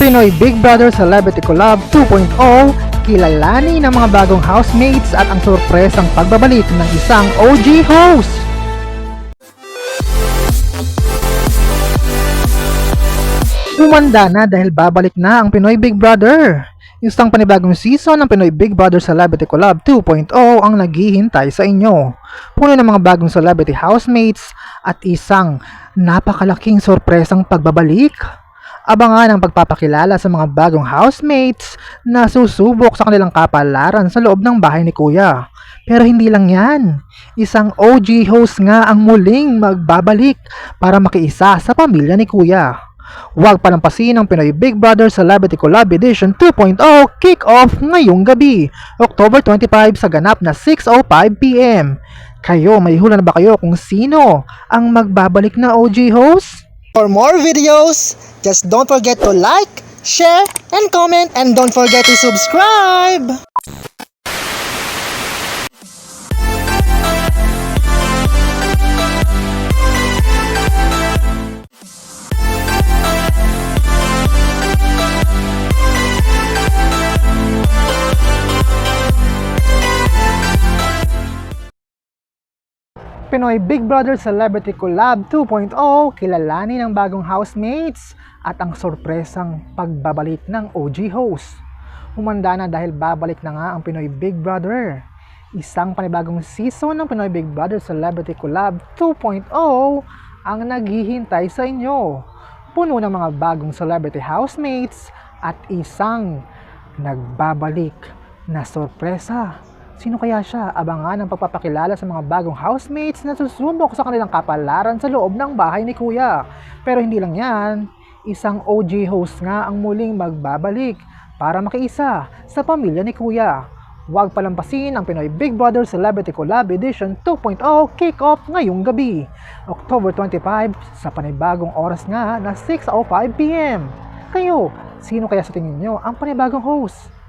Pinoy Big Brother Celebrity Collab 2.0, kilalanin ng mga bagong housemates at ang sorpresang pagbabalik ng isang OG host. Umanda na dahil babalik na ang Pinoy Big Brother. Isang panibagong season ng Pinoy Big Brother Celebrity Collab 2.0 ang naghihintay sa inyo. Puno ng mga bagong celebrity housemates at isang napakalaking sorpresang pagbabalik. Abangan ang pagpapakilala sa mga bagong housemates na susubok sa kanilang kapalaran sa loob ng bahay ni Kuya. Pero hindi lang yan, isang OG host nga ang muling magbabalik para makiisa sa pamilya ni Kuya. Huwag palampasin ang Pinoy Big Brother Celebrity Collab Edition 2.0 kick-off ngayong gabi, October 25 sa ganap na 6:05 PM. Kayo, may hula na ba kayo kung sino ang magbabalik na OG host? For more videos, just don't forget to like, share, and comment, and don't forget to subscribe! Pinoy Big Brother Celebrity Collab 2.0, kilalanin ng bagong housemates at ang sorpresang pagbabalik ng OG host. Humanda na dahil babalik na nga ang Pinoy Big Brother. Isang panibagong season ng Pinoy Big Brother Celebrity Collab 2.0 ang naghihintay sa inyo. Puno ng mga bagong celebrity housemates at isang nagbabalik na sorpresa. Sino kaya siya? Abangan ang pagpapakilala sa mga bagong housemates na susubok sa kanilang kapalaran sa loob ng bahay ni Kuya. Pero hindi lang yan, isang OG host nga ang muling magbabalik para makiisa sa pamilya ni Kuya. Huwag palampasin ang Pinoy Big Brother Celebrity Collab Edition 2.0 kick-off ngayong gabi, October 25 sa panibagong oras nga na 6:05 PM. Kayo, sino kaya sa tingin nyo ang panibagong host?